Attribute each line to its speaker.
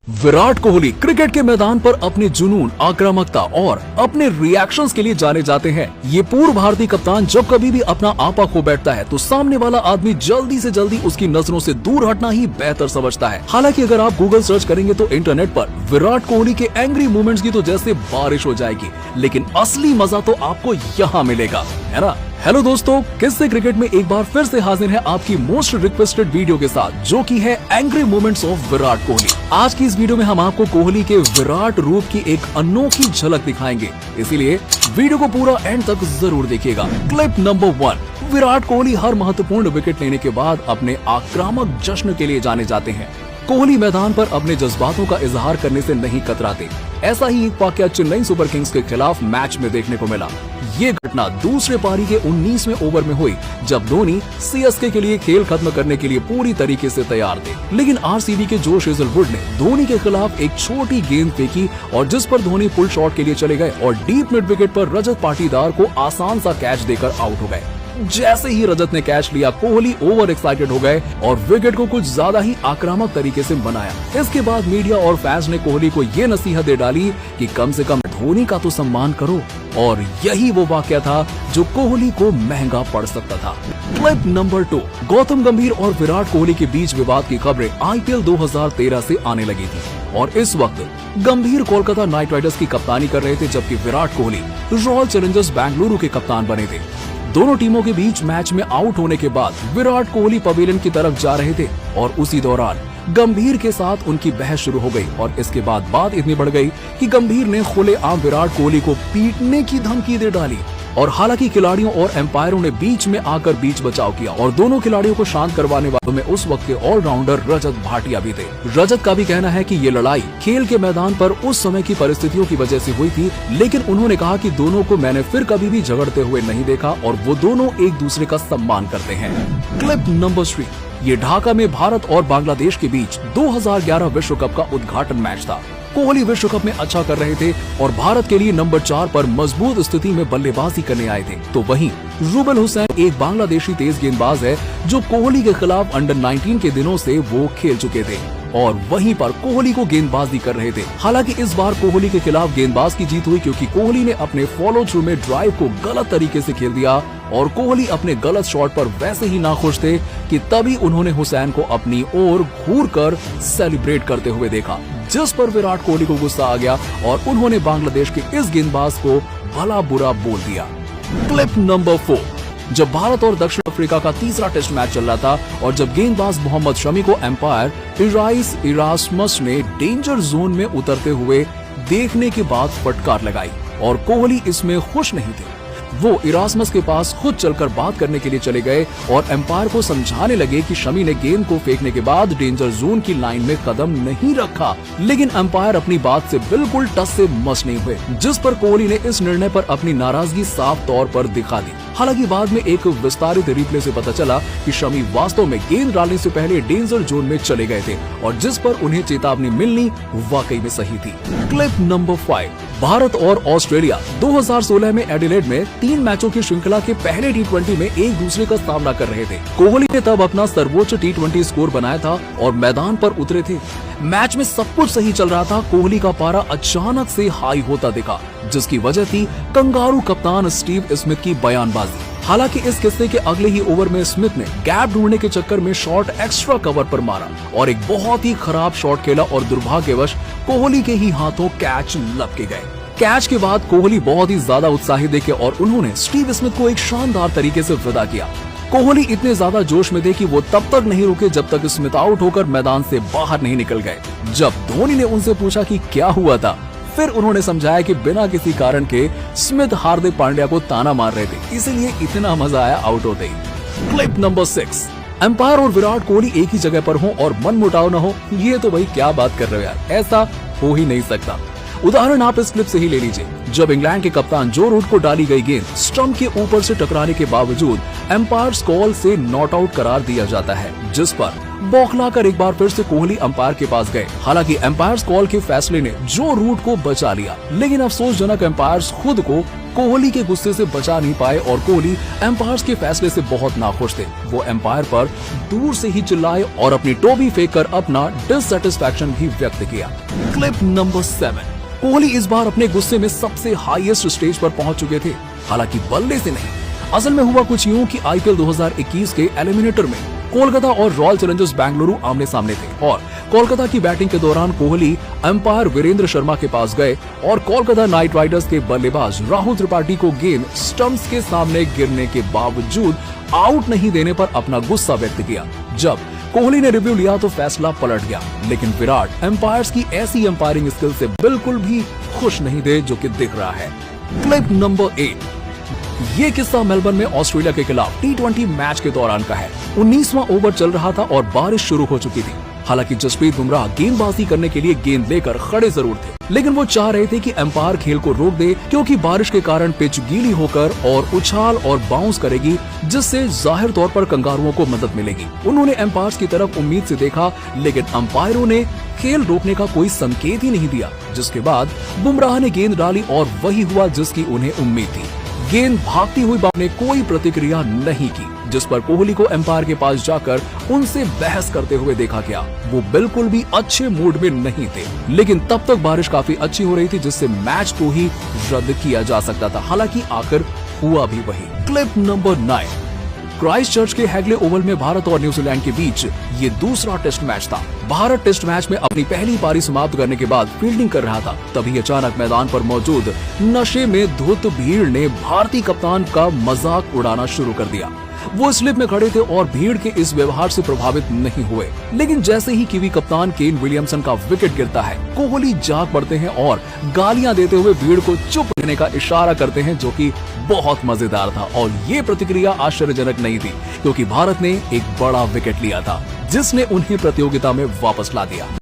Speaker 1: Virat Kohli cricket के मैदान पर अपने जुनून, आक्रामकता और अपने रिएक्शंस के लिए जाने जाते हैं। ये पूर्व भारतीय कप्तान जब कभी भी अपना आपा खो बैठता है तो सामने वाला आदमी जल्दी से जल्दी उसकी नजरों से दूर हटना ही बेहतर समझता है। हालांकि अगर आप गूगल सर्च करेंगे तो इंटरनेट पर विराट कोहली के एंग्री मूवमेंट्स की तो जैसे बारिश हो जाएगी, लेकिन असली मजा तो आपको यहाँ मिलेगा, है ना। हेलो दोस्तों, किससे क्रिकेट में एक बार फिर से हाजिर है आपकी मोस्ट रिक्वेस्टेड वीडियो के साथ, जो की है angry moments of Virat Kohli. आज की इस वीडियो में हम आपको कोहली के विराट रूप की एक अनोखी झलक दिखाएंगे, इसीलिए वीडियो को पूरा एंड तक जरूर देखिएगा। Clip number 1। विराट कोहली हर महत्वपूर्ण विकेट लेने के बाद अपने आक्रामक जश्न के लिए जाने जाते हैं। कोहली मैदान पर अपने जज्बातों का इजहार करने से नहीं कतराते। ऐसा ही एक वाकया चेन्नई सुपर किंग्स के खिलाफ मैच में देखने को मिला। ये घटना दूसरे पारी के 19वें ओवर में हुई, जब धोनी सीएसके के लिए खेल खत्म करने के लिए पूरी तरीके से तैयार थे। लेकिन आरसीबी के जोश हेजलवुड ने धोनी के खिलाफ एक छोटी गेंद फेंकी और जिस पर धोनी पुल शॉट के लिए चले गए और डीप मिड विकेट पर रजत पाटीदार को आसान सा कैच देकर आउट हो गए। जैसे ही रजत ने कैच लिया, कोहली ओवर एक्साइटेड हो गए और विकेट को कुछ ज्यादा ही आक्रामक तरीके से बनाया। इसके बाद मीडिया और फैंस ने कोहली को ये नसीहत दे डाली कि कम से कम धोनी का तो सम्मान करो, और यही वो वाकया था जो कोहली को महंगा पड़ सकता था। Clip number 2। गौतम गंभीर और विराट कोहली के बीच विवाद की खबरें आईपीएल 2013 से आने लगी थी और इस वक्त गंभीर कोलकाता नाइट राइडर्स की कप्तानी कर रहे थे, जबकि विराट कोहली रॉयल चैलेंजर्स बेंगलुरु के कप्तान बने थे। दोनों टीमों के बीच मैच में आउट होने के बाद विराट कोहली पवेलियन की तरफ जा रहे थे और उसी दौरान गंभीर के साथ उनकी बहस शुरू हो गई और इसके बाद बात इतनी बढ़ गई कि गंभीर ने खुलेआम विराट कोहली को पीटने की धमकी दे डाली। और हालांकि खिलाड़ियों और एम्पायरों ने बीच में आकर बीच बचाव किया और दोनों खिलाड़ियों को शांत करवाने वालों में उस वक्त के ऑलराउंडर रजत भाटिया भी थे। रजत का भी कहना है कि ये लड़ाई खेल के मैदान पर उस समय की परिस्थितियों की वजह से हुई थी, लेकिन उन्होंने कहा कि दोनों को मैंने फिर कभी भी झगड़ते हुए नहीं देखा और वो दोनों एक दूसरे का सम्मान करते हैं। Clip number 3। ये ढाका में भारत और बांग्लादेश के बीच 2011 विश्व कप का उद्घाटन मैच था। कोहली विश्व कप में अच्छा कर रहे थे और भारत के लिए नंबर 4 पर मजबूत स्थिति में बल्लेबाजी करने आए थे। तो वहीं रूबेल हुसैन एक बांग्लादेशी तेज गेंदबाज है जो कोहली के खिलाफ अंडर 19 के दिनों से वो खेल चुके थे और वहीं पर कोहली को गेंदबाजी कर रहे थे। हालांकि इस बार कोहली के खिलाफ गेंदबाज की जीत हुई, क्योंकि कोहली ने अपने फॉलो थ्रू में ड्राइव को गलत तरीके से खेल दिया और कोहली अपने गलत शॉट पर वैसे ही नाखुश थे कि तभी उन्होंने हुसैन को अपनी ओर घूरकर सेलिब्रेट करते हुए देखा, जिस पर विराट कोहली को गुस्सा आ गया और उन्होंने बांग्लादेश के इस गेंदबाज को भला बुरा बोल दिया। Clip number 4। जब भारत और दक्षिण अफ्रीका का तीसरा टेस्ट मैच चल रहा था और जब गेंदबाज मोहम्मद शमी को एम्पायर इराइस इरास्मस ने डेंजर जोन में उतरते हुए देखने के बाद फटकार लगाई और कोहली इसमें खुश नहीं थे। वो इरास्मस के पास खुद चलकर बात करने के लिए चले गए और एम्पायर को समझाने लगे कि शमी ने गेंद को फेंकने के बाद डेंजर जोन की लाइन में कदम नहीं रखा, लेकिन एम्पायर अपनी बात से बिल्कुल टस से मस नहीं हुए, जिस पर कोहली ने इस निर्णय पर अपनी नाराजगी साफ तौर पर दिखा दी। हालांकि बाद में एक विस्तारित रिप्ले से पता चला कि शमी वास्तव में गेंद डालने से पहले डेंजर जोन में चले गए थे और जिस पर उन्हें चेतावनी मिलनी वाकई में सही थी। Clip number 5। भारत और ऑस्ट्रेलिया 2016 में एडिलेड में 3 मैचों की श्रृंखला के पहले T20 में एक दूसरे का सामना कर रहे थे। कोहली ने तब अपना सर्वोच्च T20 स्कोर बनाया था और मैदान पर उतरे थे। मैच में सब कुछ सही चल रहा था। कोहली का पारा अचानक से हाई होता दिखा, जिसकी वजह थी कंगारू कप्तान स्टीव स्मिथ की बयानबाजी। हालांकि इस किस्से के अगले ही ओवर में स्मिथ ने गैप ढूंढने के चक्कर में शॉट एक्स्ट्रा कवर पर मारा और एक बहुत ही खराब शॉट खेला और दुर्भाग्यवश कोहली के ही हाथों कैच लपके गए। कैच के बाद कोहली बहुत ही ज्यादा उत्साहित दिखे और उन्होंने स्टीव स्मिथ को एक शानदार तरीके से विदा किया। कोहली इतने ज्यादा जोश में थे कि वो तब तक नहीं रुके जब तक स्मिथ आउट होकर मैदान से बाहर नहीं निकल गए। जब धोनी ने उनसे पूछा कि क्या हुआ था, फिर उन्होंने समझाया कि बिना किसी कारण के स्मिथ हार्दिक पांड्या को ताना मार रहे थे, इसीलिए इतना मजा आया आउट होते ही। Clip number 6। एम्पायर और विराट कोहली एक ही जगह पर हो और मनमुटाव न हो, ये तो भाई क्या बात कर रहे हो यार, ऐसा हो ही नहीं सकता। उदाहरण आप इस क्लिप से ही ले लीजिए, जब इंग्लैंड के कप्तान जो रूट को डाली गई गेंद स्टंप के ऊपर से टकराने के बावजूद एम्पायर्स कॉल से नॉट आउट करार दिया जाता है, जिस पर बौखलाकर एक बार फिर से कोहली अंपायर के पास गए। हालांकि एम्पायर्स कॉल के फैसले ने जो रूट को बचा लिया, लेकिन अफसोसजनक एम्पायर्स खुद को कोहली के गुस्से से बचा नहीं पाए और कोहली एम्पायर्स के फैसले से बहुत नाखुश थे। वो एम्पायर पर दूर से ही चिल्लाए और अपनी टोपी फेंक कर अपना डिससैटिस्फैक्शन भी व्यक्त किया। Clip number 7। कोहली इस बार अपने गुस्से में सबसे हाईएस्ट स्टेज पर पहुंच चुके थे, हालांकि बल्ले से नहीं। असल में हुआ कुछ यूं कि आईपीएल 2021 के एलिमिनेटर में कोलकाता और रॉयल चैलेंजर्स बेंगलुरु आमने सामने थे और कोलकाता की बैटिंग के दौरान कोहली अंपायर वीरेंद्र शर्मा के पास गए और कोलकाता नाइट राइडर्स के बल्लेबाज राहुल त्रिपाठी को गेंद स्टंप्स के सामने गिरने के बावजूद आउट नहीं देने पर अपना गुस्सा व्यक्त किया। जब कोहली ने रिव्यू लिया तो फैसला पलट गया, लेकिन विराट एम्पायर्स की ऐसी एम्पायरिंग स्किल से बिल्कुल भी खुश नहीं थे, जो कि दिख रहा है। Clip number 8। ये किस्सा मेलबर्न में ऑस्ट्रेलिया के खिलाफ T20 मैच के दौरान का है। 19वां ओवर चल रहा था और बारिश शुरू हो चुकी थी। हालांकि जसप्रीत बुमराह गेंदबाजी करने के लिए गेंद लेकर खड़े जरूर थे, लेकिन वो चाह रहे थे कि एम्पायर खेल को रोक दे, क्योंकि बारिश के कारण पिच गीली होकर और उछाल और बाउंस करेगी, जिससे जाहिर तौर पर कंगारुओं को मदद मिलेगी। उन्होंने एम्पायर्स की तरफ उम्मीद से देखा, लेकिन अंपायरों ने खेल रोकने का कोई संकेत ही नहीं दिया, जिसके बाद बुमराह ने गेंद डाली और वही हुआ जिसकी उन्हें उम्मीद थी। गेंद भागती हुई बॉल ने कोई प्रतिक्रिया नहीं की, जिस पर कोहली को एम्पायर के पास जाकर उनसे बहस करते हुए देखा गया। वो बिल्कुल भी अच्छे मूड में नहीं थे, लेकिन तब तक बारिश काफी अच्छी हो रही थी, जिससे मैच को ही रद्द किया जा सकता था। हालांकि आखिर हुआ भी वही। Clip number 9। क्राइस्टचर्च के हैगले ओवल में भारत और न्यूजीलैंड के बीच ये दूसरा टेस्ट मैच था। भारत टेस्ट मैच में अपनी पहली पारी समाप्त करने के बाद फील्डिंग कर रहा था, तभी अचानक मैदान पर मौजूद नशे में धुत भीड़ ने भारतीय कप्तान का मजाक उड़ाना शुरू कर दिया। वो स्लिप में खड़े थे और भीड़ के इस व्यवहार से प्रभावित नहीं हुए, लेकिन जैसे ही कीवी कप्तान केन विलियमसन का विकेट गिरता है, कोहली जाग पड़ते हैं और गालियां देते हुए भीड़ को चुप रहने का इशारा करते हैं, जो कि बहुत मजेदार था। और ये प्रतिक्रिया आश्चर्यजनक नहीं थी, क्योंकि भारत ने एक बड़ा विकेट लिया था, जिसने उन्हें प्रतियोगिता में वापस ला दिया।